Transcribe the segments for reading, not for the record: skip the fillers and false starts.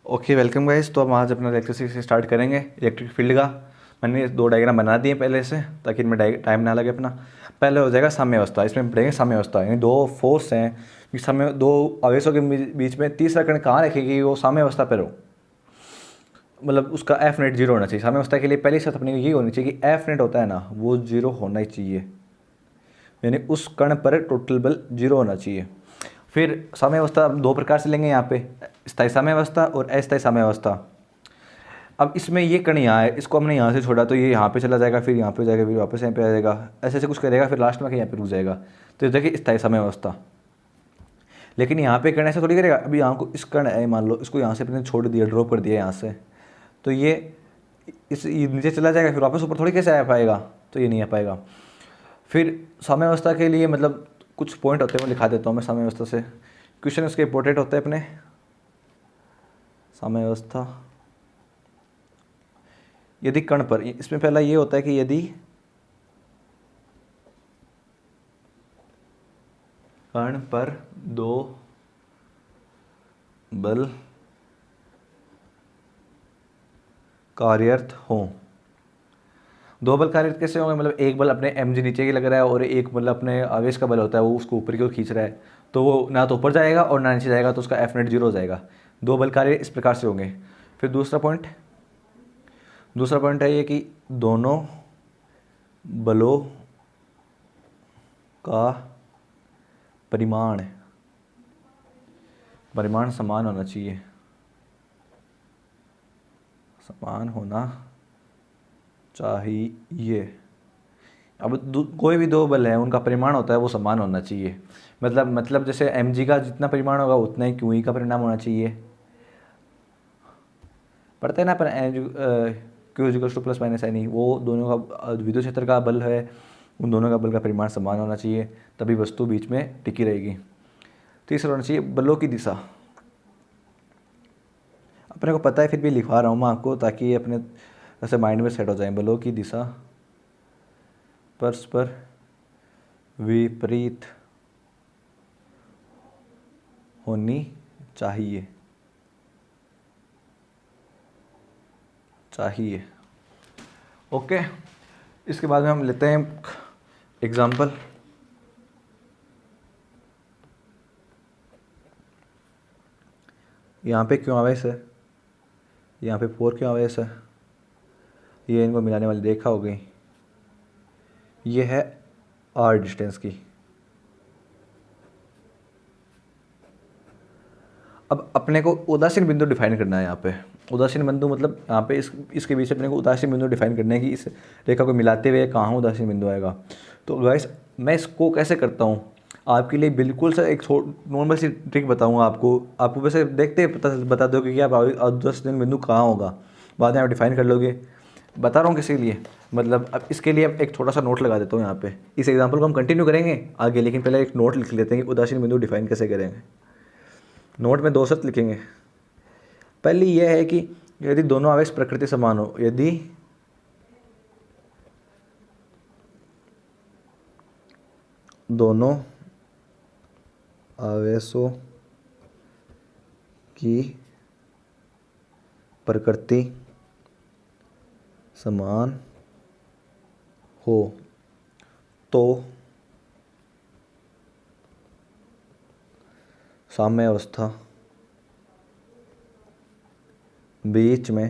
Okay, welcome guys. तो हम आज अपना लेक्चर से स्टार्ट करेंगे इलेक्ट्रिक फील्ड का। मैंने दो डायग्राम बना दिए पहले से, ताकि इनमें टाइम ना लगे अपना। पहले हो जाएगा साम्यावस्था। इसमें पढ़ेंगे साम्यावस्था, यानी दो फोर्स हैं, समय दो आवेशों के बीच में तीसरा कण कहाँ रखेगी, वो साम्यावस्था पर हो। मतलब उसका एफ नेट जीरो होना चाहिए। साम्यावस्था के लिए पहली शर्त अपनी ये होनी चाहिए कि एफ नेट होता है ना, वो जीरो होना ही चाहिए, यानी उस कण पर टोटल बल जीरो होना चाहिए। फिर साम्यावस्था दो प्रकार से लेंगे यहाँ पे, स्थायी साम्यावस्था और अस्थायी साम्यावस्था। अब इसमें ये कण यहाँ है, इसको हमने यहाँ से छोड़ा तो ये यहाँ पे चला जाएगा, फिर यहाँ पे जाएगा, फिर वापस यहाँ पे आ जाएगा, ऐसे ऐसे कुछ करेगा, फिर लास्ट में यहाँ पे रुक जाएगा। तो देखिए स्थायी साम्यावस्था। लेकिन यहाँ पे कण ऐसा थोड़ी करेगा। अभी यहाँ को इस कण है, मान लो इसको यहाँ से अपने छोड़ दिया, ड्रॉप कर दिया यहाँ से, तो ये इस नीचे चला जाएगा, फिर वापस ऊपर थोड़ी कैसे आ पाएगा, तो ये नहीं आ पाएगा। फिर साम्यावस्था के लिए मतलब कुछ पॉइंट होते हैं, मैं लिखा देता हूँ मैं साम्यावस्था से। क्वेश्चन इसके इंपॉर्टेंट होते हैं अपने। साम्यावस्था, यदि कण पर, इसमें पहला ये होता है कि यदि कण पर दो बल कार्यरत हों। दो बल कार्यरत कैसे होंगे, मतलब एक बल अपने एम जी नीचे की लग रहा है और एक बल अपने आवेश का बल होता है वो उसको ऊपर की ओर खींच रहा है, तो वो ना तो ऊपर जाएगा और ना नीचे जाएगा, तो उसका एफ नेट जीरो हो जाएगा। दो बल कार्य इस प्रकार से होंगे। फिर दूसरा पॉइंट है ये कि दोनों बलों का परिमाण समान होना चाहिए। समान होना चाहिए। अब कोई भी दो बल है, उनका परिमाण होता है वो समान होना चाहिए। मतलब जैसे mg का जितना परिमाण होगा उतना ही qe का परिमाण होना चाहिए। पढ़ते हैं ना अपन, Q equal to plus minus N E, वो दोनों का विद्युत क्षेत्र का बल है, उन दोनों का बल का परिमाण समान होना चाहिए, तभी वस्तु बीच में टिकी रहेगी। तीसरा होना चाहिए बलों की दिशा। अपने को पता है, फिर भी लिखवा रहा हूँ मैं आपको, ताकि ये अपने ऐसे माइंड में सेट हो जाए। बलों की दिशा परस्पर विपरीत होनी चाहिए। ओके, इसके बाद में हम लेते हैं एग्जाम्पल। यहाँ पे क्यों आवेश है, यहाँ पे 4 क्यों आवेश है, ये इनको मिलाने वाली रेखा हो गई, ये है r डिस्टेंस की। अब अपने को उदासीन बिंदु डिफाइन करना है यहाँ पे। उदासीन बिंदु मतलब यहाँ पे इसके बीच अपने को उदासीन बिंदु डिफाइन करने की, इस रेखा को मिलाते हुए कहाँ उदासीन बिंदु आएगा। तो गाइस मैं इसको कैसे करता हूँ आपके लिए बिल्कुल सा एक नॉर्मल सी ट्रिक बताऊँगा आपको वैसे देखते बता दोगे कि आप उदासीन बिंदु कहाँ होगा, बाद में आप डिफाइन कर लोगे। बता रहा हूँ किसी लिए, मतलब अब इसके लिए एक छोटा सा नोट लगा देता हूँ यहाँ पे। इस एग्जाम्पल को हम कंटिन्यू करेंगे आगे, लेकिन पहले एक नोट लिख लेते हैं कि उदासीन बिंदु डिफाइन कैसे करेंगे। नोट में दो शर्त लिखेंगे। पहली यह है कि यदि दोनों आवेश प्रकृति समान हो, यदि दोनों आवेशों की प्रकृति समान हो तो साम्यावस्था बीच में,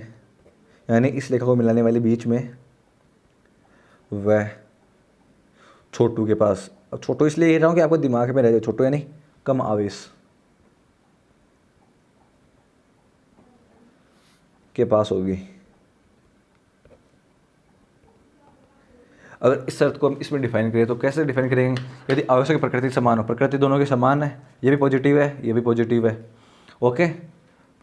यानी इस रेखा को मिलाने वाली बीच में, वह छोटू के पास। अब छोटू इसलिए कह रहा हूँ कि आपको दिमाग में रह जाए, छोटू यानी कम आवेश के पास होगी। अगर इस शर्त को हम इसमें डिफाइन करें तो कैसे डिफाइन करेंगे, यदि आवेशों की प्रकृति समान हो, प्रकृति दोनों की समान है, ये भी पॉजिटिव है, ये भी पॉजिटिव है। ओके,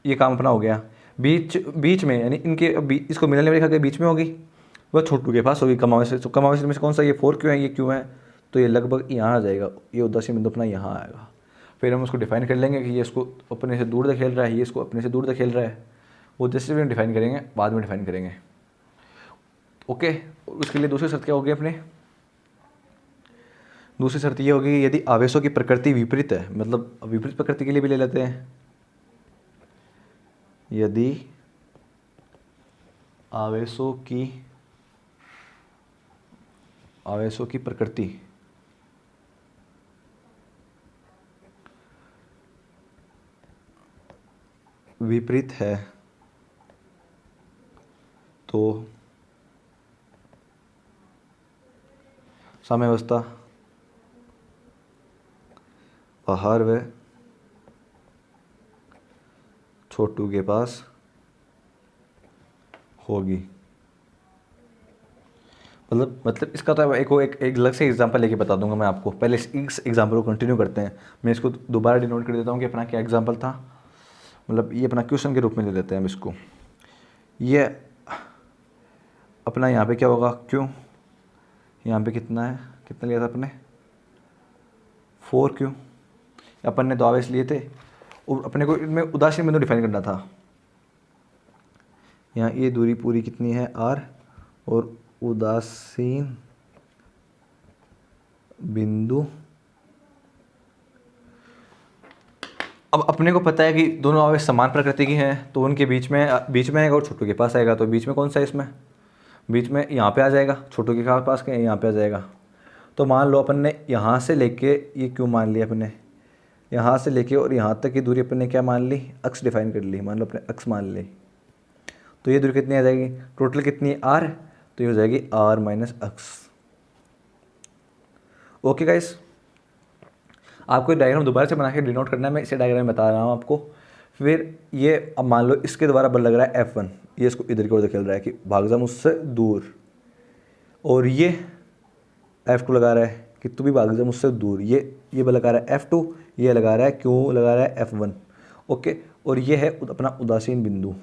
ये काम अपना हो गया। बीच में यानी इनके इसको मिलाने वाली रेखा के बीच में होगी, वह छोटू के पास होगी कम आवेश। तो कम आवेश में से कौन सा, ये 4 क्यों है, ये क्यों है, तो ये लगभग यहाँ आ जाएगा, ये उदासीन बिंदु अपना यहाँ आएगा। फिर हम उसको डिफाइन कर लेंगे कि ये इसको अपने से दूर धकेल रहा है, ये इसको अपने से दूर धकेल रहा है। वो जैसे भी डिफाइन करेंगे, बाद में डिफाइन करेंगे। ओके, उसके लिए दूसरी शर्त क्या होगी अपने, दूसरी शर्त ये होगी यदि आवेशों की प्रकृति विपरीत है, मतलब विपरीत प्रकृति के लिए भी ले लेते हैं। यदि आवेशों की प्रकृति विपरीत है तो साम्यावस्था बाहर व छोटू के पास होगी। मतलब इसका तो एक अलग से एग्जांपल लेके बता दूंगा मैं आपको। पहले इस एग्जांपल को कंटिन्यू करते हैं। मैं इसको दोबारा डिनोट कर देता हूँ कि अपना क्या एग्जांपल था। मतलब ये अपना क्वेश्चन के रूप में ले लेते हैं हम इसको। ये अपना यहाँ पे क्या होगा, क्यों यहाँ पे कितना है, कितना लिया था अपने 4Q। अपन ने 2 आवेश लिए थे और अपने को इनमें उदासीन बिंदु डिफाइन करना था। यहाँ ये दूरी पूरी कितनी है R, और उदासीन बिंदु। अब अपने को पता है कि दोनों आवेश समान प्रकृति की हैं, तो उनके बीच में आएगा और छोटू के पास आएगा। तो बीच में कौन सा है, इसमें बीच में यहाँ पे आ जाएगा, छोटू के पास के यहाँ पे आ जाएगा। तो मान लो अपन ने यहाँ से लेके ये क्यों मान लिया, अपने यहाँ से लेके और यहाँ तक की दूरी अपन ने क्या मान ली, अक्ष डिफाइन कर ली। मान लो अपने अक्ष मान ली, तो ये दूरी कितनी आ जाएगी, टोटल कितनी है R, तो ये हो जाएगी R माइनस अक्ष। ओके गाइस, आपको डायग्राम दोबारा से बना के डिनोट करना है। मैं इसे डायग्राम में बता रहा हूँ आपको। फिर ये अब मान लो इसके द्वारा बल लग रहा है F1, ये इसको इधर की ओर धकेल रहा है कि भाग जा मुझसे दूर, और ये F2 लगा रहा है कि तू भी भाग जा मुझसे दूर। ये बल लगा रहा है F2, ये लगा रहा है क्यों लगा रहा है F1। ओके, और ये है अपना उदासीन बिंदु।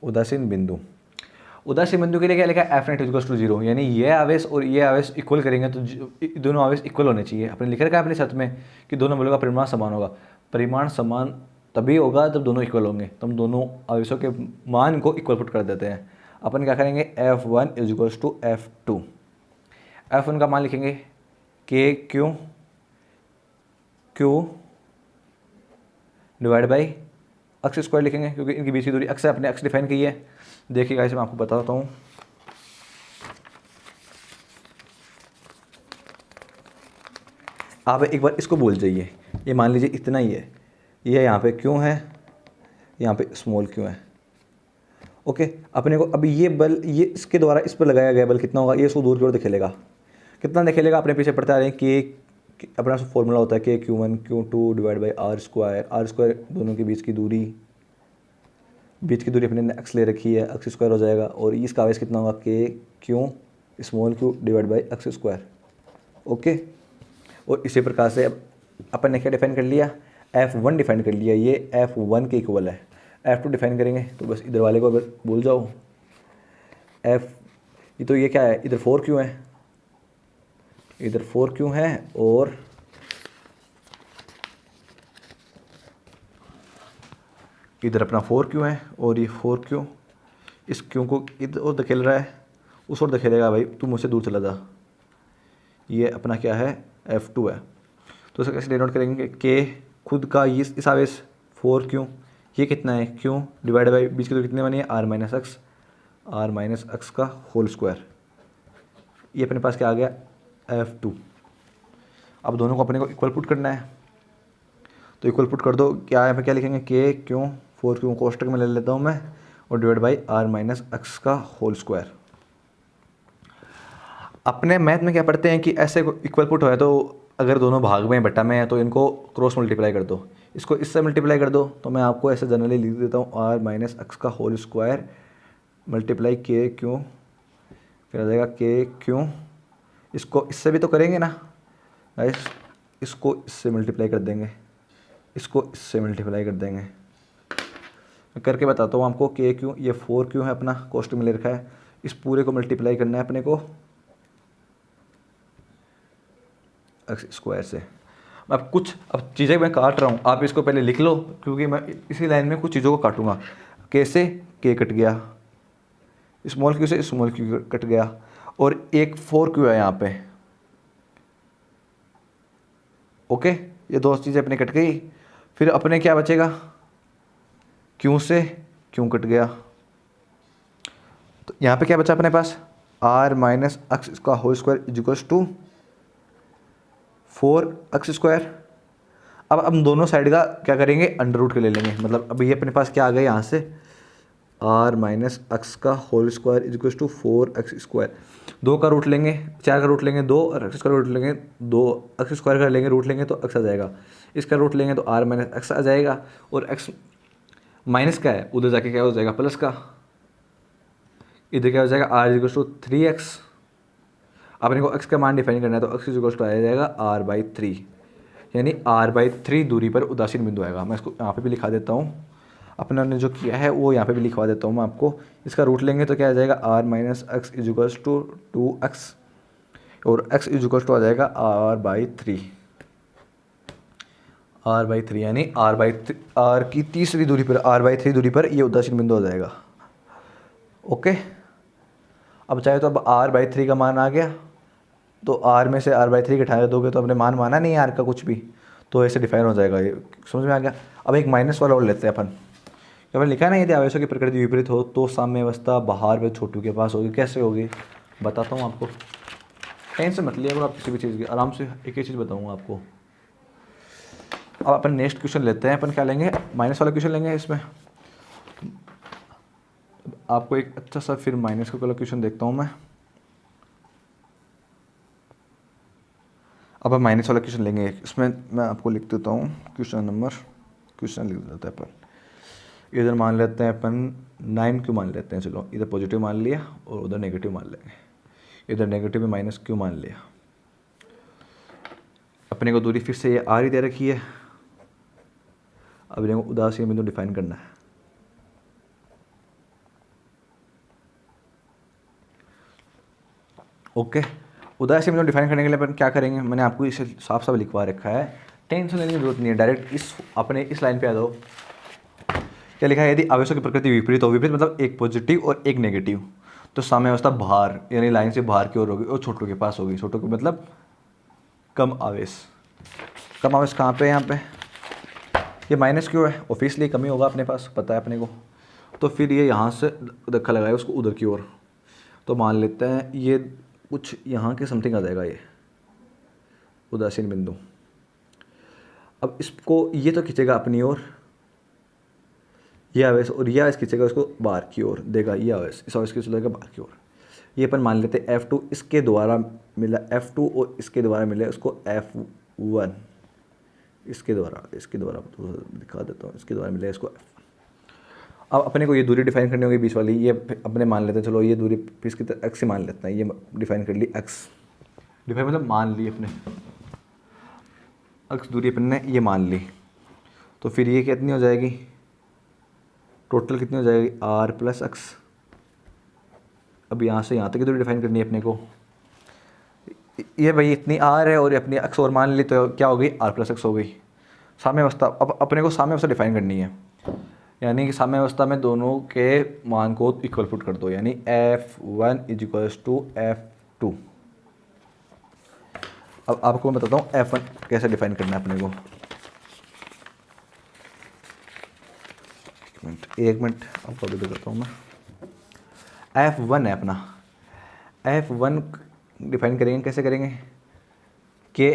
उदासीन बिंदु के लिए क्या लिखा है, F net इक्वल्स टू 0, यानी ये आवेश और ये आवेश इक्वल करेंगे तो दोनों आवेश इक्वल होने चाहिए। अपने लिख रखा है अपने शर्त में कि दोनों बलों का परिमाण समान होगा। परिमाण समान तभी होगा जब दोनों इक्वल होंगे। तो हम दोनों आवेशों के मान को इक्वल पुट कर देते हैं। अपन क्या करेंगे, F1 equals to F2। F1 का मान लिखेंगे KQ डिवाइड बाई अक्ष स्क्वायर लिखेंगे, क्योंकि इनके बीच की दूरी अक्ष है, अपने अक्ष डिफाइन की है। देखिएगा इसे मैं आपको बताता हूँ। आप एक बार इसको भूल जाइए, ये मान लीजिए इतना ही है, ये यहाँ पे क्यों है, यहाँ पे स्मॉल क्यों है। ओके, अपने को अभी ये बल, ये इसके द्वारा इस पर लगाया गया बल कितना होगा, ये इसको दूर की ओर धकेलेगा। कितना धकेलेगा, अपने पीछे पढ़ते आ रहे हैं कि अपना फॉर्मूला होता है KQ1 Q2 divide by R square दोनों के बीच की दूरी अपने ने अक्ष ले रखी है, अक्ष स्क्वायर हो जाएगा। और इसका आवेश कितना होगा, KQ small q divide by अक्ष स्क्वायर। ओके, और इसी प्रकार से अब अपन ने क्या डिफाइन कर लिया, F1 डिफाइन कर लिया, ये F1 के इक्वल है। F2 डिफाइन करेंगे तो बस इधर वाले को भूल जाओ। ये क्या है, इधर 4Q है, इधर 4Q है, और इधर अपना 4Q है, और ये 4Q इस Q को इधर और धकेल रहा है, उस और धकेलेगा, भाई तू मुझसे दूर चला जा। ये अपना क्या है, F2 है। तो इसे कैसे डिनोट करेंगे, K खुद का इस आवेश 4Q, ये कितना है Q डिवाइड बाई बीच की दूरी कितने बनी है, R माइनस अक्स का होल स्क्वायर। ये अपने पास क्या आ गया, F2। अब दोनों को अपने को इक्वल पुट करना है, तो इक्वल पुट कर दो। क्या है, क्या लिखेंगे, KQ 4Q कोष्टक में ले लेता हूँ मैं, और डिवाइड बाई R माइनस अक्स का होल स्क्वायर। अपने मैथ में क्या पढ़ते हैं कि ऐसे इक्वल पुट है, तो अगर दोनों भाग में बटा में है तो इनको क्रॉस मल्टीप्लाई कर दो, इसको इससे मल्टीप्लाई कर दो। तो मैं आपको ऐसे जनरली लिख देता हूँ R माइनस अक्स का होल स्क्वायर मल्टीप्लाई KQ, फिर आ जाएगा KQ। इसको इससे भी तो करेंगे ना गाइस, इसको इससे मल्टीप्लाई कर देंगे, इसको इससे मल्टीप्लाई कर देंगे। मैं करके बताता हूँ आपको। KQ ये 4Q है अपना, कोष्टक में ले रखा है, इस पूरे को मल्टीप्लाई करना है अपने को अक्स स्क्वायर से। अब चीज़ें मैं काट रहा हूँ, आप इसको पहले लिख लो, क्योंकि मैं इसी लाइन में कुछ चीज़ों को काटूंगा। कैसे, K कट गया, स्मॉल Q से स्मॉल Q कट गया, और एक 4Q है यहाँ पे। ओके, ये दो चीज़ें अपनी कट गई। फिर अपने क्या बचेगा, क्यों से क्यों कट गया, तो यहाँ पे क्या बचा अपने पास, आर माइनस एक्स का whole square is equals to 4x²। अब हम दोनों साइड का क्या करेंगे, अंडर रूट के ले लेंगे। मतलब अब ये अपने पास क्या आ गया यहाँ से, आर माइनस एक्स का whole square is equals to 4x²। 2 का रूट लेंगे, 4 का रूट लेंगे 2, और x का रूट लेंगे 2, x² का लेंगे रूट लेंगे तो x आ जाएगा। इसका रूट लेंगे तो आर माइनस एक्स आ जाएगा, और x माइनस का है उधर जाके क्या हो जाएगा, प्लस का। इधर क्या हो जाएगा, are is equals to 3x। अपने को x का मान डिफाइन करना है तो x इज इक्वल्स टू आ जाएगा r/3, यानी r/3 दूरी पर उदासीन बिंदु आएगा। मैं इसको यहाँ पे भी लिखा देता हूँ, अपना ने जो किया है वो यहाँ पे भी लिखवा देता हूँ मैं आपको। इसका रूट लेंगे तो क्या आ जाएगा, r minus X is equals to 2x, और x इज इक्वल्स टू आ जाएगा r/3, r/3 यानी r की तीसरी दूरी पर, r/3 दूरी पर ये उदासीन बिंदु हो जाएगा। ओके, अब चाहे तो अब r/3 का मान आ गया, तो r में से r/3 घटा दोगे तो अपने मान माना नहीं r का कुछ भी, तो ऐसे डिफाइन हो जाएगा। ये समझ में आ गया। अब एक माइनस वाला और लेते हैं अपन। यहाँ पर लिखा है ना, यदि आवेशों की प्रकृति विपरीत हो तो साम्य अवस्था बाहर व छोटू के पास होगी। कैसे होगी बताता हूँ आपको, टेंशन मत लिया आप किसी भी चीज़ की, आराम से एक ही चीज़ बताऊँगा आपको। अब अपन नेक्स्ट क्वेश्चन लेते हैं। अपन क्या लेंगे, माइनस वाला क्वेश्चन लेंगे। इसमें आपको एक अच्छा सा फिर माइनस का वाला क्वेश्चन देखता हूँ मैं। अब हम माइनस वाला क्वेश्चन लेंगे। इसमें मैं आपको लिख देता हूँ क्वेश्चन लिख देता है अपन। इधर मान लेते हैं अपन 9q मान लेते हैं, चलो इधर पॉजिटिव मान लिया और उधर नेगेटिव मान लेंगे। इधर नेगेटिव में -q मान लिया। अपने को दूरी फिर से ये r ही दे रखी है। अब इनको उदासीन बिंदु डिफाइन करना है। ओके, उदासीन बिंदु डिफाइन करने के लिए अपन क्या करेंगे, मैंने आपको इसे साफ साफ लिखवा रखा है, टेंशन लेने की जरूरत नहीं है। डायरेक्ट अपने इस लाइन पे आ जाओ। क्या लिखा है, यदि आवेशों की प्रकृति विपरीत हो, विपरीत मतलब एक पॉजिटिव और एक नेगेटिव, तो साम्य अवस्था बाहर यानी लाइन से बाहर की ओर होगी और छोटू के पास होगी। छोटू के मतलब कम आवेश। कम आवेश कहाँ पे है, यहाँ पे ये माइनस क्यों है, ऑब्वियसली कमी होगा अपने पास, पता है अपने को। तो फिर ये यहाँ से धक्का लगाए उसको उधर की ओर, तो मान लेते हैं ये कुछ यहाँ के समथिंग आ जाएगा ये उदासीन बिंदु। अब इसको ये तो खींचेगा अपनी ओर, ये आवेश, और ये आवेश खींचेगा उसको बाहर की ओर देगा। ये आवेश इस आवेश की चलेगा बाहर की ओर। ये अपन मान लेते हैं F2 इसके द्वारा मिला F2 और इसके द्वारा मिला उसको F1। इसके द्वारा दिखा देता हूँ, इसके द्वारा मिला इसको F। अब अपने को ये दूरी डिफाइन करनी होगी बीच वाली। ये अपने मान लेते हैं, चलो ये दूरी इसकी x से मान लेते हैं। ये डिफाइन कर ली x, डिफाइन मतलब मान ली अपने x दूरी अपन ने ये मान ली। तो फिर ये कितनी हो जाएगी, टोटल कितनी हो जाएगी r प्लस एक्स। अब यहाँ से यहाँ तक की दूरी डिफाइन करनी है अपने को। ये भाई इतनी r है और अपनी x और मान ली, तो क्या हो गई r प्लस एक्स हो गई साम्य अवस्था। अब अपने को साम्य अवस्था डिफाइन करनी है, यानी कि साम्य अवस्था में दोनों के मान को इक्वल पुट कर दो, यानी F1 is equals to F2। अब आपको मैं बताता हूँ F1 कैसे डिफाइन करना है अपने को। एक मिनट आपको अभी बताता हूँ मैं। F1 है अपना, F1 डिफाइन करेंगे, कैसे करेंगे कि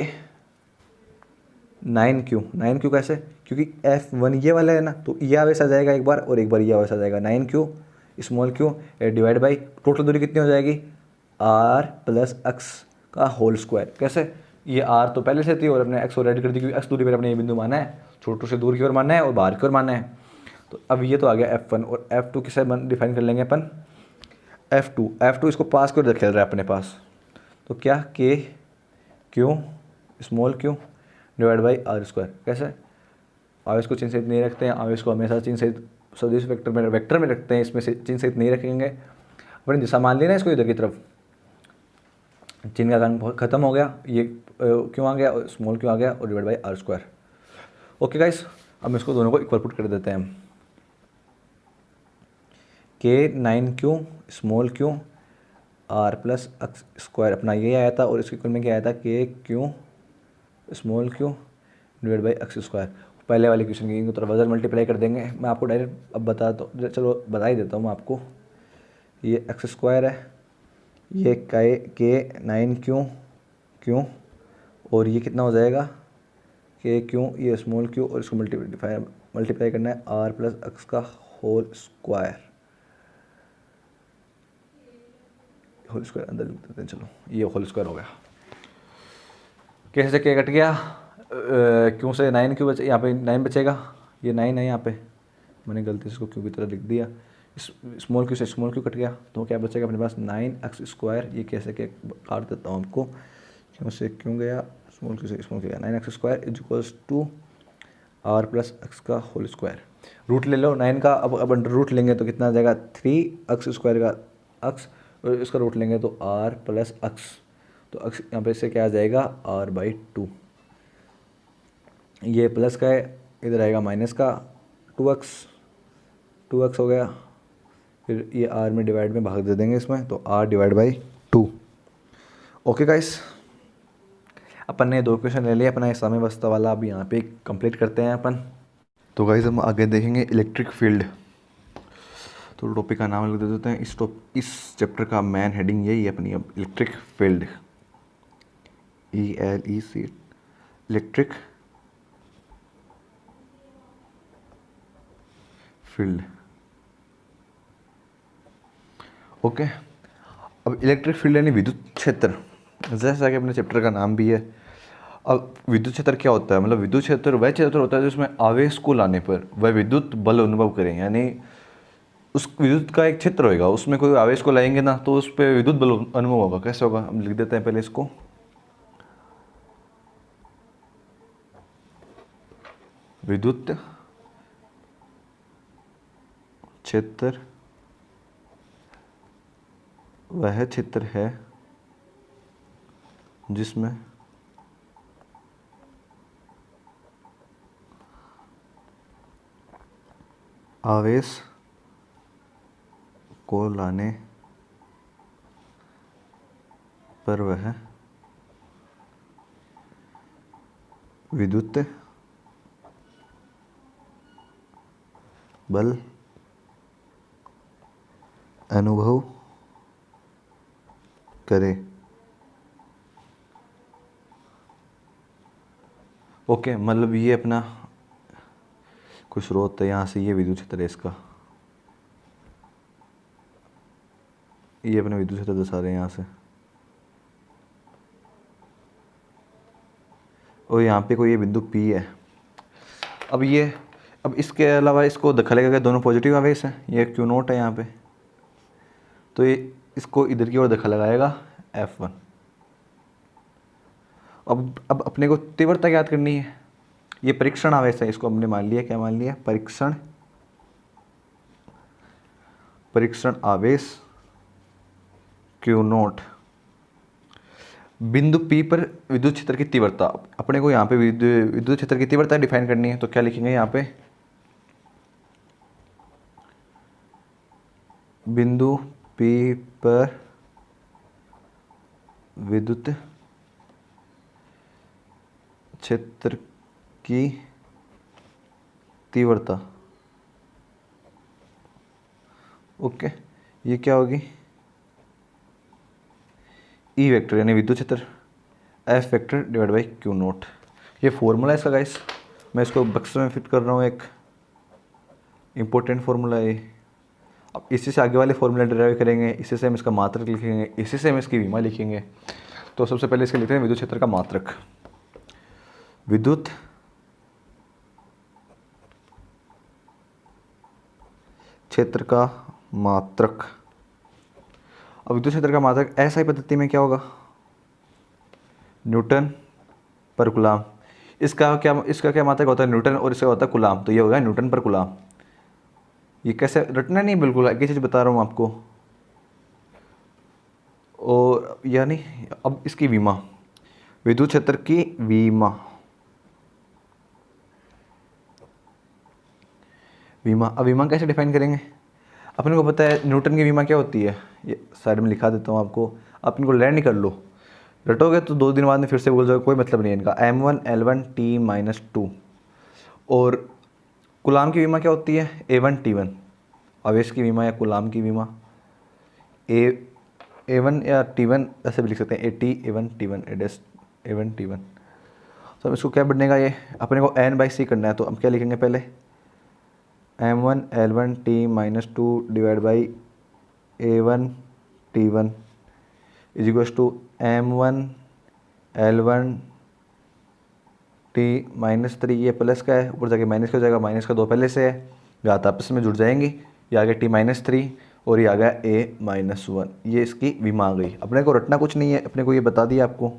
9q कैसे, क्योंकि F1 ये वाला है ना, तो ये आवेश आ जाएगा एक बार और एक बार ये आवेश आ जाएगा। 9q small q divide by total दूरी कितनी हो जाएगी r प्लस एक्स का होल स्क्वायर। कैसे, ये r तो पहले से थी और अपने x और ऐड कर दी, क्योंकि x दूरी पर अपने ये बिंदु माना है, छोटू से दूर की ओर मानना है और बाहर की ओर मानना है। तो अब ये तो आ गया F1, और F2 किसे डिफाइन कर लेंगे अपन, F2 इसको पास की ओर खेल रहा है अपने पास, तो क्या k q small q divide by R square. कैसे, आवेश को चिन्ह सहित नहीं रखते हैं, आवेश को हमेशा चिन्ह सहित सदिश वेक्टर में रखते हैं, इसमें से चिन्ह सहित नहीं रखेंगे। अपनी दिशा मान लेना इसको इधर की तरफ, चिन्ह का कारण खत्म हो गया, ये क्यों आ गया, स्मॉल क्यों आ गया, और divide by R square. Okay guys, अब इसको दोनों को इक्वल पुट कर देते हैं हम। k 9q small q r plus x square अपना ये आया था, और इसके इक्वल में क्या आया था, k q small q divide by x square. पहले वाले क्वेश्चन की तरफ वजन मल्टीप्लाई कर देंगे। मैं आपको डायरेक्ट अब चलो बता ही देता हूँ मैं आपको। ये एक्स स्क्वायर है, ये के 9 क्यों और ये कितना हो जाएगा के क्यों, ये स्मॉल क्यू और इसको मल्टीप्लाई करना है आर प्लस एक्स का होल स्क्वायर अंदर लिख देते हैं। चलो ये होल स्क्वायर हो गया। कैसे से के कट गया, क्यों से 9 क्यों बचे, यहाँ पे 9 बचेगा, ये 9 है यहाँ पे, मैंने गलती से इसको क्यों की तरह लिख दिया। स्मॉल क्यू से स्मॉल क्यू कट गया तो क्या बचेगा अपने पास 9x स्क्वायर। ये कैसे के काट देता हूँ आपको, क्यों से क्यों गया, स्मॉल क्यू से स्मॉल क्यू गया, 9x square is equals to R plus X का होल स्क्वायर। रूट ले लो 9 का, अब अंडर रूट लेंगे तो कितना आ जाएगा 3x स्क्वायर का x, और इसका रूट लेंगे तो r प्लस एक्स, तो x यहाँ पे से क्या आ जाएगा r/2। ये प्लस का है, इधर आएगा माइनस का 2x हो गया, फिर ये r में डिवाइड में भाग दे देंगे इसमें, तो r/2। ओके गाइस, अपन ने 2 क्वेश्चन ले लिए, अपना साम्यावस्था वाला अभी यहाँ पे कंप्लीट करते हैं अपन। तो गाइस हम आगे देखेंगे इलेक्ट्रिक फील्ड। तो टॉपिक का नाम लिख देते हैं। इस चैप्टर का मेन हेडिंग यही है अपनी, अब electric field, ELEC, electric field. Okay, अब इलेक्ट्रिक फील्ड यानी विद्युत क्षेत्र, जैसा कि अपने चैप्टर का नाम भी है। अब विद्युत क्षेत्र क्या होता है, मतलब विद्युत क्षेत्र वह क्षेत्र होता है जिसमें आवेश को लाने पर वह विद्युत बल अनुभव करें, यानी उस विद्युत का एक क्षेत्र होगा, उसमें कोई आवेश को लाएंगे ना तो उस पर विद्युत बल अनुभव होगा। कैसे होगा, हम लिख देते हैं पहले इसको। विद्युत क्षेत्र वह क्षेत्र है जिसमें आवेश को लाने पर वह विद्युत बल अनुभव करे। ओके, मतलब ये अपना कुछ स्रोत है, यहाँ से ये विद्युत क्षेत्र है इसका, ये अपने विद्युत क्षेत्र दर्शा रहे हैं यहाँ से, और यहाँ पे कोई ये बिंदु P है। अब इसके अलावा इसको दिखाएगा कि दोनों पॉजिटिव आवेश हैं, ये Q0 है यहाँ पे, तो ये इसको इधर की ओर दिखा लगाएगा F1। अब अपने को तीव्रता याद करनी है, ये परीक्षण आवेश है, इसको हमने मान लिया, क्या मान लिया, परीक्षण आवेश Q0। बिंदु P पर विद्युत क्षेत्र की तीव्रता, अपने को यहाँ पे विद्युत क्षेत्र की तीव्रता डिफाइन करनी है, तो क्या लिखेंगे यहाँ पे, बिंदु P पर विद्युत क्षेत्र की तीव्रता। ओके, ये क्या होगी, ई वेक्टर यानी विद्युत क्षेत्र F vector divide by Q0। ये फॉर्मूला है इसका गाइस, मैं इसको बक्स में फिट कर रहा हूँ, एक इम्पोर्टेंट फार्मूला है। अब इसी से आगे वाले फॉर्मूला डिराइव करेंगे, इसी से हम इसका मात्रक लिखेंगे, इसी से हम इसकी विमा लिखेंगे। तो सबसे पहले इसके लिखते हैं विद्युत क्षेत्र का मात्रक, विद्युत क्षेत्र का मात्रक। अब विद्युत क्षेत्र का मात्रक ऐसा ही पद्धति में क्या होगा, न्यूटन पर कूलाम। इसका क्या मात्रक होता है, न्यूटन, और इसका होता है कूलाम, तो ये होगा न्यूटन पर कूलाम। ये कैसे रटना नहीं, बिल्कुल एक ही चीज़ बता रहा हूँ आपको। और यानी अब इसकी विमा, विद्युत क्षेत्र की विमा, अब विमा कैसे डिफाइन करेंगे, अपने को पता है न्यूटन की विमा क्या होती है, ये साइड में लिखा देता हूँ आपको, अपने को लर्न कर लो। रटोगे तो 2 दिन बाद में फिर से भूल जाओगे, कोई मतलब नहीं है इनका। M1L1T-2। और कूलाम की विमा क्या होती है? A1T1। आवेश की विमा या कूलाम की विमा A1 या T1 ऐसे भी लिख सकते हैं, AT A1T1 A1T1। तो अब इसको क्या बनेगा, ये अपने को N/C करना है, तो हम क्या लिखेंगे पहले, M1L1T-2 divide by A1T1 is equals to M1L1T-3। ये प्लस का है, ऊपर जाके माइनस का हो जाएगा, माइनस का 2 पहले से है, घात आपस में जुड़ जाएंगी। ये आ गया T-3 और ये आ गया A-1। ये इसकी विमा आ गई। अपने को रटना कुछ नहीं है, अपने को ये बता दिया आपको।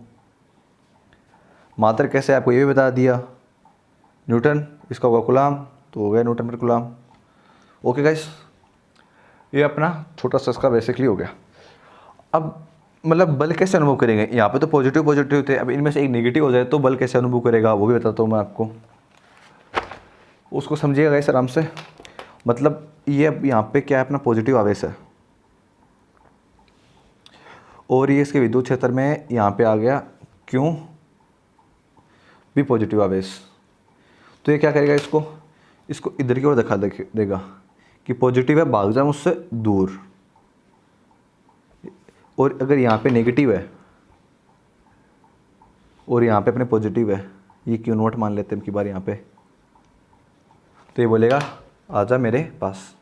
मात्रा कैसे आपको ये भी बता दिया, न्यूटन, इसका होगा कूलाम, तो हो गया न्यूटन पर कूलाम। ओके गाइस, ये अपना छोटा सा इसका बेसिकली हो गया। अब मतलब बल कैसे अनुभव करेंगे, यहाँ पे तो पॉजिटिव पॉजिटिव थे, अब इनमें से एक नेगेटिव हो जाए तो बल कैसे अनुभव करेगा वो भी बताता हूँ मैं आपको, उसको समझिएगा गाइस आराम से। मतलब ये अब यहाँ पे क्या है, अपना पॉजिटिव आवेश है और ये इसके विद्युत क्षेत्र में यहाँ पे आ गया क्यों भी पॉजिटिव आवेश। तो ये क्या करेगा, इसको इधर की ओर दिखा देगा कि पॉजिटिव है, भाग जा मुझसे दूर। और अगर यहाँ पे नेगेटिव है और यहाँ पे अपने पॉजिटिव है, ये क्यू नोट मान लेते हैं की बार यहाँ पे, तो ये बोलेगा आजा मेरे पास।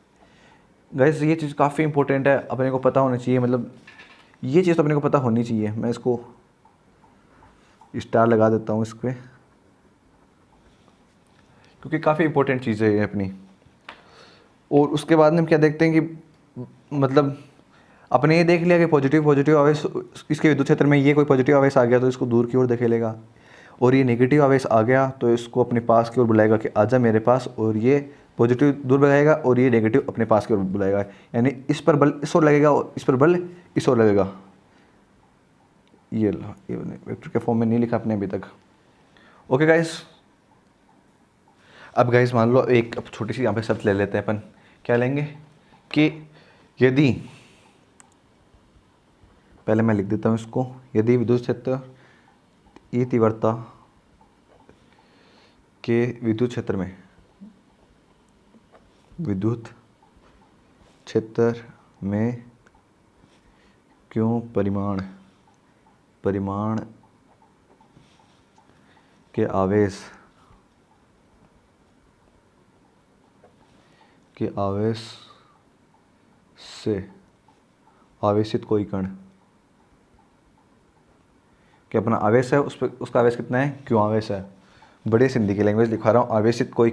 गाइस ये चीज़ काफ़ी इंपॉर्टेंट है, अपने को पता होना चाहिए, मतलब ये चीज़ तो अपने को पता होनी चाहिए। मैं इसको स्टार लगा देता हूँ इस पर, क्योंकि काफ़ी इंपॉर्टेंट चीज़ है ये अपनी। और उसके बाद में हम क्या देखते हैं कि मतलब अपने ये देख लिया कि पॉजिटिव पॉजिटिव आवेश, इसके विद्युत क्षेत्र में ये कोई पॉजिटिव आवेश आ गया तो इसको दूर की ओर धकेलेगा, और ये नेगेटिव आवेश आ गया तो इसको अपने पास की ओर बुलाएगा कि आजा मेरे पास, और ये पॉजिटिव दूर भगाएगा और ये नेगेटिव अपने पास की ओर बुलाएगा। यानी इस पर बल इस ओर लगेगा और इस पर बल इस ओर लगेगा। ये वेक्टर के फॉर्म में नहीं लिखा अपने अभी तक। ओके गाइस, अब गाइस मान लो एक छोटी सी यहाँ पे शर्त ले लेते हैं अपन। क्या लेंगे कि यदि, पहले मैं लिख देता हूँ इसको, यदि विद्युत क्षेत्र ई तीव्रता के विद्युत क्षेत्र में क्यों परिमाण के आवेश से आवेशित कोई कण, कि अपना आवेश है उस पर, उसका आवेश कितना है, क्यों आवेश है, बड़े सिंधी की लैंग्वेज लिखा रहा हूँ, आवेशित कोई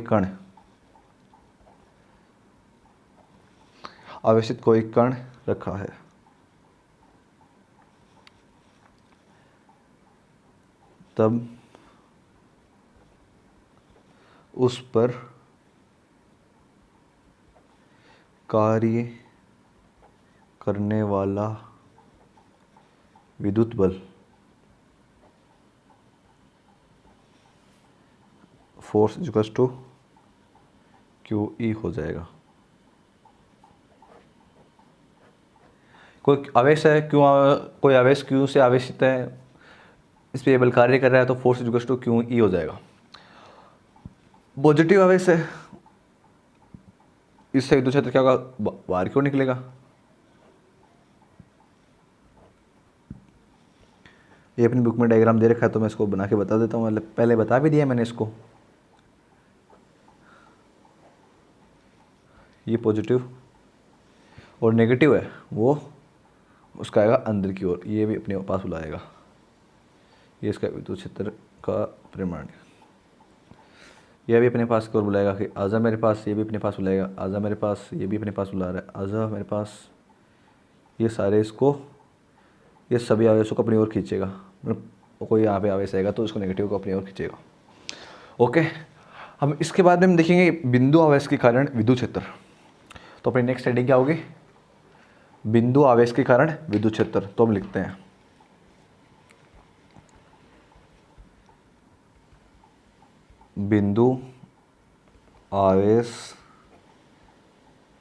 कण रखा है, तब उस पर कार्य करने वाला विद्युत बल फोर्स इक्वल्स टू QE हो जाएगा। कोई आवेश है कोई आवेश Q से आवेशित है, इस पर बल कार्य कर रहा है, तो फोर्स इक्वल्स टू QE हो जाएगा। पॉजिटिव आवेश है, इससे विद्युत क्षेत्र क्या होगा, बाहर क्यों निकलेगा। ये अपनी बुक में डायग्राम दे रखा है तो मैं इसको बना के बता देता हूँ, मतलब पहले बता भी दिया मैंने इसको। ये पॉजिटिव और नेगेटिव है, वो उसका आएगा अंदर की ओर, ये भी अपने पास बुलाएगा। ये इसका विद्युत क्षेत्र का परिमाण, यह भी अपने पास की ओर बुलाएगा कि आजा मेरे पास, ये भी अपने पास बुलाएगा आजा मेरे पास, ये भी अपने पास बुला रहा है आजा मेरे पास। ये सारे इसको, ये सभी आवेशों को अपनी ओर खींचेगा, मतलब कोई यहाँ पे आवेश आएगा तो इसको नेगेटिव को अपनी ओर खींचेगा। ओके, हम इसके बाद में हम देखेंगे बिंदु आवेश के कारण विद्युत क्षेत्र। तो अपनी नेक्स्ट हेडिंग क्या होगी, बिंदु आवेश के कारण विद्युत क्षेत्र। तो हम लिखते हैं बिंदु आवेश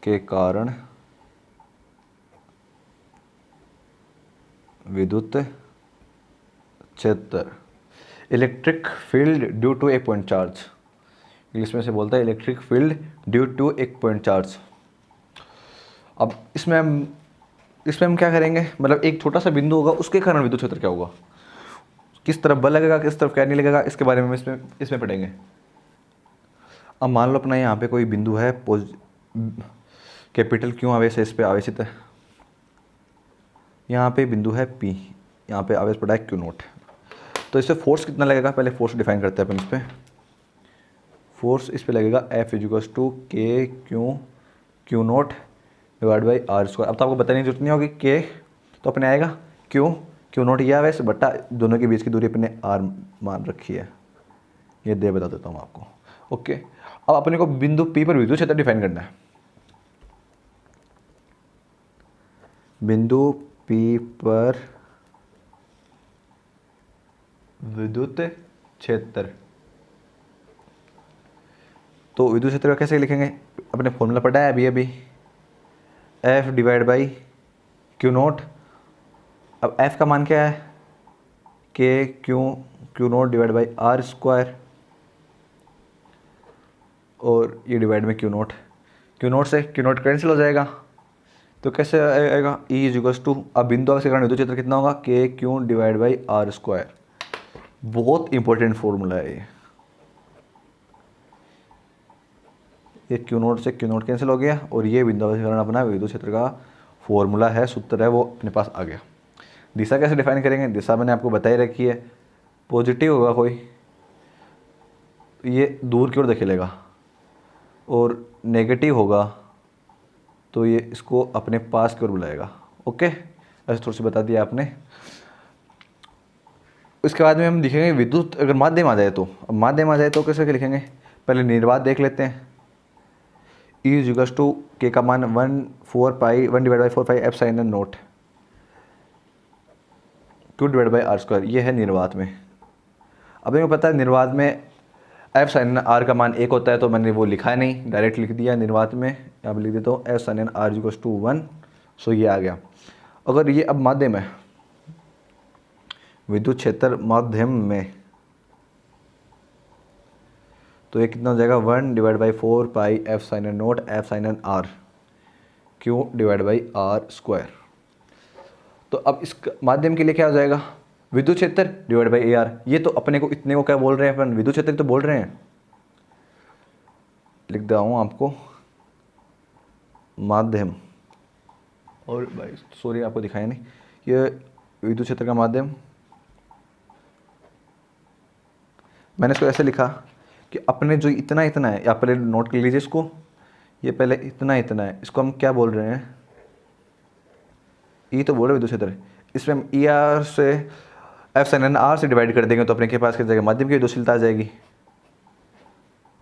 के कारण विद्युत 76 इलेक्ट्रिक फील्ड ड्यू टू एक पॉइंट चार्ज, इंग्लिश में से बोलता है इलेक्ट्रिक फील्ड ड्यू टू एक पॉइंट चार्ज। अब इसमें हम क्या करेंगे, मतलब एक छोटा सा बिंदु होगा, उसके कारण विद्युत क्षेत्र क्या होगा, किस तरफ बल लगेगा, किस तरफ क्या नहीं लगेगा, इसके बारे में इसमें पढ़ेंगे। अब मान लो अपना यहाँ पे कोई बिंदु है, कैपिटल क्यों आवेश है, इस पर आवेशित है, यहाँ पे बिंदु है P, यहाँ पे आवेश पड़ा है Q नोट। तो इससे फोर्स कितना लगेगा, पहले फोर्स डिफाइन करते हैं अपन। इस पर फोर्स इस पे लगेगा F equals to K Q naught divide by R square. अब तो आपको बताने की जरूरत नहीं होगी, के तो अपने आएगा क्यू नोट यह आवेश बट्टा दोनों के बीच की दूरी अपने आर मान रखी है, ये दे बता देता हूँ आपको। ओके, अब अपने को बिंदु P पर विद्युत क्षेत्र डिफाइन करना है। बिंदु P पर विद्युत क्षेत्र, तो विद्युत क्षेत्र का कैसे लिखेंगे, अपने फॉर्मूला पढ़ा है अभी F divide by Q naught. अब F का मान क्या है, K Q naught divide by R square, और ये डिवाइड में क्यू नोट से क्यू नोट कैंसिल हो जाएगा, तो कैसे आएगा E इक्वल्स टू, अब बिंदु आवेश के कारण विद्युत क्षेत्र कितना होगा, K Q divide by R square. बहुत इंपॉर्टेंट फॉर्मूला है ये क्यू नोट से क्यू नोट कैंसिल हो गया, और ये बिंदु आवेश के कारण अपना विद्युत क्षेत्र का फॉर्मूला है, सूत्र है, वो अपने पास आ गया। दिशा कैसे डिफाइन करेंगे, दिशा मैंने आपको बताई रखी है, पॉजिटिव होगा कोई, ये दूर की ओर धकेलेगा, और नेगेटिव होगा तो ये इसको अपने पास की ओर बुलाएगा। ओके, ऐसे थोड़ी सी बता दिया आपने। उसके बाद में हम लिखेंगे विद्युत, अगर माध्यम आ जाए तो, अब माध्यम आ जाए तो कैसे लिखेंगे, पहले निर्वात देख लेते हैं। E इक्वल्स टू के का मान 1 divide by 4 pi epsilon naught Q divide by R square, ये है निर्वात में। अब मेरे को पता है निर्वात में एफ साइन आर का मान 1 होता है, तो मैंने वो लिखा है नहीं, डायरेक्ट लिख दिया निर्वात में। यहाँ पर लिख देता हूँ epsilon R equals to 1, so ये आ गया। अगर ये अब माध्यम है, विद्युत क्षेत्र माध्यम में, तो ये कितना हो जाएगा, 1 divide by 4 pi epsilon naught epsilon R Q divide by R square. तो अब इस माध्यम के लिए क्या हो जाएगा, विद्युत क्षेत्र डिवाइड बाई ए आर। ये तो अपने को इतने को क्या बोल रहे हैं अपन, विद्युत क्षेत्र तो बोल रहे हैं, लिख दे हूँ आपको माध्यम, और भाई सॉरी आपको दिखाया नहीं, ये विद्युत क्षेत्र का माध्यम, मैंने इसको ऐसे लिखा कि अपने जो इतना है, या पहले नोट कर लीजिए इसको, ये पहले इतना है, इसको हम क्या बोल रहे हैं, ई तो बोल रहे विद्युत क्षेत्र, इसमें हम ई आर से एफ साइन आर से डिवाइड कर देंगे, तो अपने के पास किस जगह माध्यम की विद्युतशीलता आ जाएगी।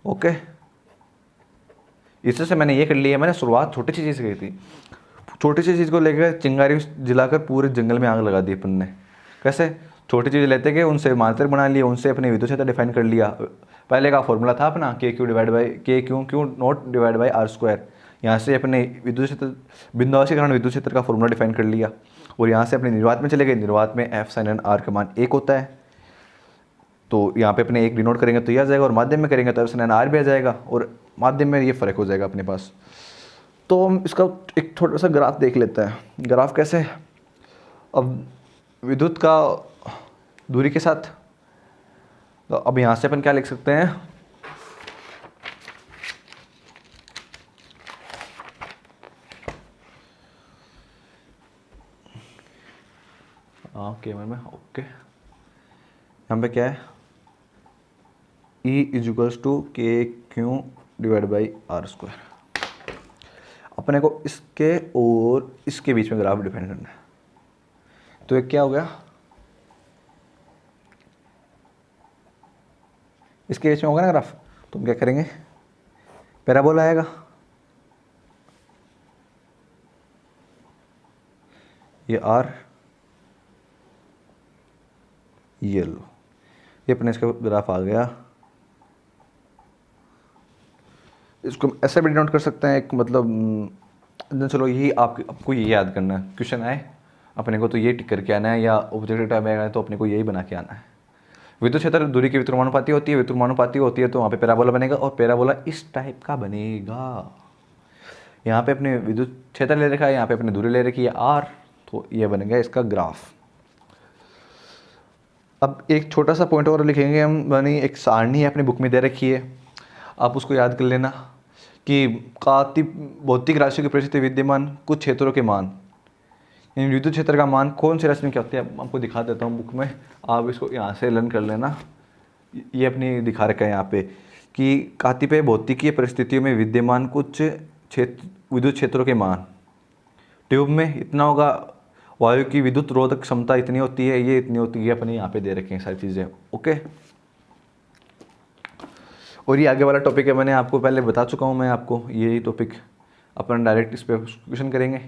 ओके, इससे मैंने ये कर लिया, मैंने शुरुआत छोटी सी चीज़ से की थी, छोटी सी चीज़ को लेकर चिंगारी जलाकर पूरे जंगल में आग लगा दी अपन ने। कैसे, छोटी चीज़ लेते गए, उनसे मात्रा बना लिया, उनसे अपने विद्युत क्षेत्र डिफाइन कर लिया। पहले का फॉर्मूला था अपना K Q divide by K Q naught divide by R square, यहाँ से अपने विद्युत क्षेत्र बिंदु आवेश के कारण विद्युत क्षेत्र का फॉर्मूला डिफाइन कर लिया, और यहाँ से अपने निर्वात में चले गए। निर्वात में एफ साइन आर का मान 1 होता है, तो यहाँ पे अपने 1 डिनोट करेंगे तो ये आ जाएगा, और माध्यम में करेंगे तो एफ साइन आर भी आ जाएगा, और माध्यम में ये फ़र्क हो जाएगा अपने पास। तो हम इसका एक छोटा सा ग्राफ देख लेते हैं। ग्राफ कैसे, अब विद्युत का दूरी के साथ, तो अब यहाँ से अपन क्या लिख सकते हैं, ओके में ओके, यहाँ पे क्या है, E equals to K Q divide by R square. अपने को इसके और इसके बीच में ग्राफ डिफाइन करना है, तो ये क्या हो गया, इसके बीच में होगा ना ग्राफ, तो हम क्या करेंगे, पैराबोला आएगा, ये आर, ये लो, ये अपने इसका ग्राफ आ गया। इसको हम ऐसे भी डिनोट कर सकते हैं, एक मतलब चलो यही आपको ये याद करना है, क्वेश्चन आए अपने को तो ये टिक करके आना है, या ऑब्जेक्टिव टाइप आएगा तो अपने को यही बना के आना है। विद्युत क्षेत्र दूरी की व्युत्क्रमानुपाती होती है, व्युत्क्रमानुपाती होती है तो वहाँ पे पैराबोला बनेगा, और पैराबोला इस टाइप का बनेगा। यहाँ पे अपने विद्युत क्षेत्र ले रखा है, यहाँ पे अपने दूरी ले रखी है r, तो ये बन गया इसका ग्राफ। अब एक छोटा सा पॉइंट और लिखेंगे हम, यानी एक सारणी है अपनी बुक में दे रखी है, आप उसको याद कर लेना कि काति भौतिक राशियों की परिस्थिति विद्यमान कुछ क्षेत्रों के मान, इन विद्युत क्षेत्र का मान कौन सी राशि में क्या होती है, आपको दिखा देता हूँ बुक में, आप इसको यहाँ से लर्न कर लेना। ये अपनी दिखा रखा है यहाँ पे कि कातिपय भौतिकीय परिस्थितियों में विद्यमान कुछ विद्युत क्षेत्रों के मान, ट्यूब में इतना होगा, वायु की विद्युत रोधक क्षमता इतनी होती है, ये इतनी होती है, अपने यहाँ पे दे रखे हैं सारी चीज़ें। ओके, और ये आगे वाला टॉपिक है, मैंने आपको पहले बता चुका हूँ मैं आपको, यही टॉपिक अपन डायरेक्ट इस पर क्वेश्चन करेंगे।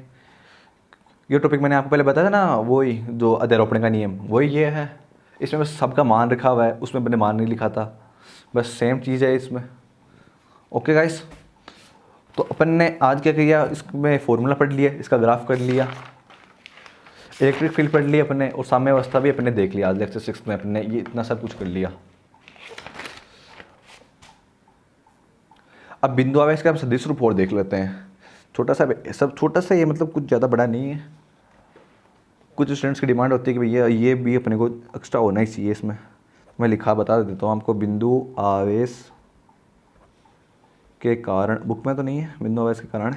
ये टॉपिक मैंने आपको पहले बताया था ना, वही जो अध्यारोपण का नियम, वही ये है। इसमें बस सबका मान रखा हुआ है, उसमें मैंने मान नहीं लिखा था, बस सेम चीज़ है इसमें। ओके गाइस, तो अपन ने आज क्या किया, इसमें फॉर्मूला पढ़ लिया, इसका ग्राफ कर लिया, इलेक्ट्रिक फील्ड पढ़ लिया अपन ने, और साम्य अवस्था भी अपन ने देख लिया आज लेक्चर 6 में अपन ने, ये इतना सब कुछ कर लिया। अब बिंदु आवेश का हम सदिश रूप और देख लेते हैं, छोटा सा, सब छोटा सा, ये मतलब कुछ ज़्यादा बड़ा नहीं है। कुछ स्टूडेंट्स की डिमांड होती है कि भैया ये भी अपने को एक्स्ट्रा होना ही चाहिए इसमें, मैं लिखा बता देता हूँ आपको। बिंदु आवेश के कारण, बुक में तो नहीं है, बिंदु आवेश के कारण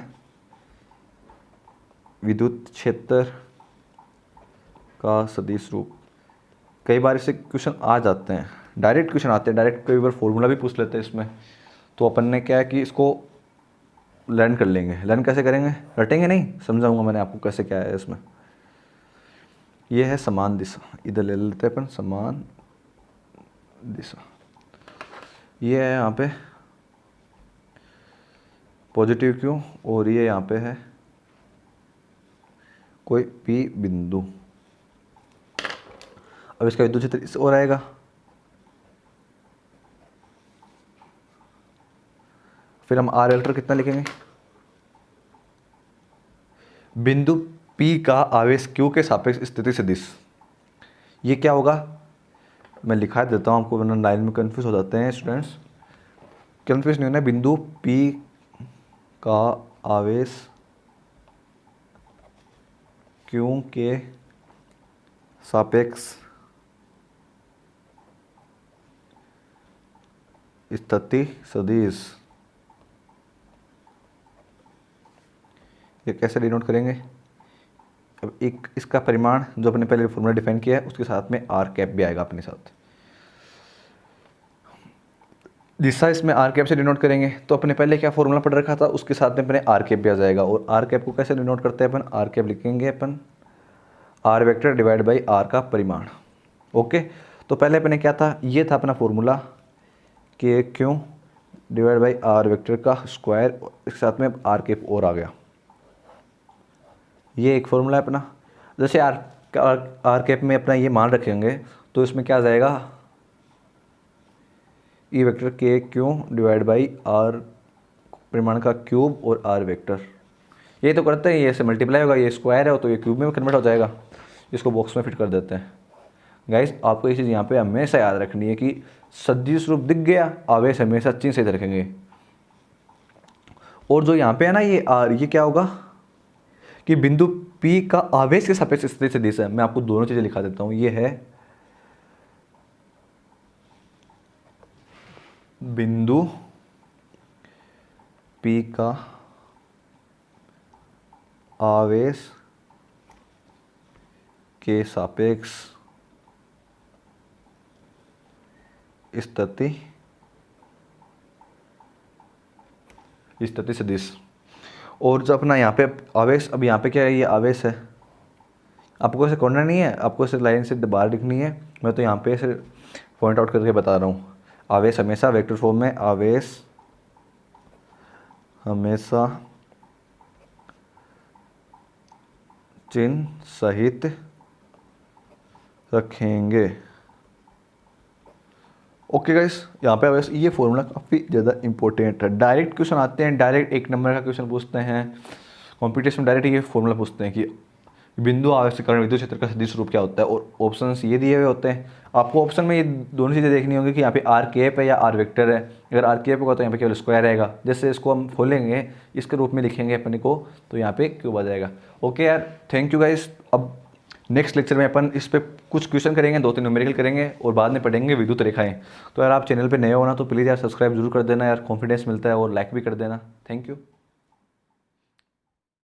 विद्युत क्षेत्र का सदिश रूप। कई बार इससे क्वेश्चन आ जाते हैं, डायरेक्ट क्वेश्चन आते हैं, डायरेक्ट कई बार फॉर्मूला भी पूछ लेते हैं इसमें। तो अपन ने क्या है कि इसको लर्न कर लेंगे। लर्न कैसे करेंगे, रटेंगे नहीं, समझाऊंगा मैंने आपको कैसे क्या है इसमें। ये है समान दिशा, इधर ले लेते हैं अपन, समान दिशा। ये है यहाँ पे पॉजिटिव क्यू, और ये यहाँ पे है कोई पी बिंदु। अब इसका विद्युत क्षेत्र इस ओर आएगा, फिर हम आर वेक्टर कितना लिखेंगे, बिंदु P का आवेश Q के सापेक्ष स्थिति सदिश। ये क्या होगा, मैं लिखा देता हूँ आपको, वरना लाइन में कंफ्यूज हो जाते हैं स्टूडेंट्स। कंफ्यूज नहीं होना, बिंदु P का आवेश Q के सापेक्ष स्थिति सदिश। ये कैसे डिनोट करेंगे, अब एक इसका परिमाण जो अपने पहले फॉर्मूला डिफाइन किया है, उसके साथ में आर कैप भी आएगा अपने साथ। दिशा इसमें आर कैप से डिनोट करेंगे, तो अपने पहले क्या फॉर्मूला पढ़ रखा था, उसके साथ में अपने आर कैप भी आ जाएगा। और आर कैप को कैसे डिनोट करते हैं अपन, आर कैप लिखेंगे अपन R vector divide by R का परिमाण। ओके, तो पहले अपने क्या था, ये था अपना formula K Q divide by R vector का स्क्वायर, इसके साथ में आर कैप और आ गया। ये एक फॉर्मूला है अपना। जैसे आर कैप में अपना ये मान रखेंगे, तो इसमें क्या आ जाएगा, ई वेक्टर के क्यू डिवाइड बाई आर परिमाण का क्यूब और आर वेक्टर। ये तो करते हैं, ये से मल्टीप्लाई होगा, ये स्क्वायर है तो ये क्यूब में कन्वर्ट हो जाएगा। इसको बॉक्स में फिट कर देते हैं। गाइस, आपको ये चीज़ यहाँ पे हमेशा याद रखनी है कि सदिश रूप दिख गया, आवेश हमेशा चिन्ह से रखेंगे। और जो यहाँ पे है ना ये आर, ये क्या होगा कि बिंदु P का आवेश के सापेक्ष स्थिति सदिश है। मैं आपको दोनों चीजें लिखा देता हूं। ये है बिंदु P का आवेश के सापेक्ष स्थिति सदिश। और जो अपना यहाँ पे आवेश, अब यहाँ पे क्या है, ये आवेश है, आपको ऐसे करना नहीं है, आपको ऐसे लाइन से बाहर लिखनी है। मैं तो यहाँ पे ऐसे पॉइंट आउट करके बता रहा हूँ। आवेश हमेशा वेक्टर फॉर्म में, आवेश हमेशा चिन्ह सहित रखेंगे। ओके गाइस, यहाँ पे आवेश, ये फॉर्मूला काफ़ी ज़्यादा इंपॉर्टेंट है। डायरेक्ट क्वेश्चन आते हैं, डायरेक्ट 1 नंबर का क्वेश्चन पूछते हैं, कॉम्पिटिशन में डायरेक्ट ये फॉर्मूला पूछते हैं कि बिंदु आवेशकरण विद्युत क्षेत्र का सदिश रूप क्या होता है, और ऑप्शंस ये दिए हुए होते हैं। आपको ऑप्शन में ये दोनों चीज़ें देखनी होगी कि यहाँ पे आर कैप है या आर वेक्टर है। अगर आर कैप होगा तो यहाँ पे केवल स्क्वायर रहेगा, जैसे इसको हम खोलेंगे इसके रूप में लिखेंगे अपने को, तो यहाँ पे क्यूब आ जाएगा। ओके यार, थैंक यू गाइस। अब नेक्स्ट लेक्चर में अपन इस पर कुछ क्वेश्चन करेंगे, 2-3 न्यूमेरिकल करेंगे और बाद में पढ़ेंगे विद्युत रेखाएं। तो यार आप चैनल पे नए हो ना तो प्लीज़ यार सब्सक्राइब जरूर कर देना यार, कॉन्फिडेंस मिलता है, और लाइक भी कर देना। Thank you.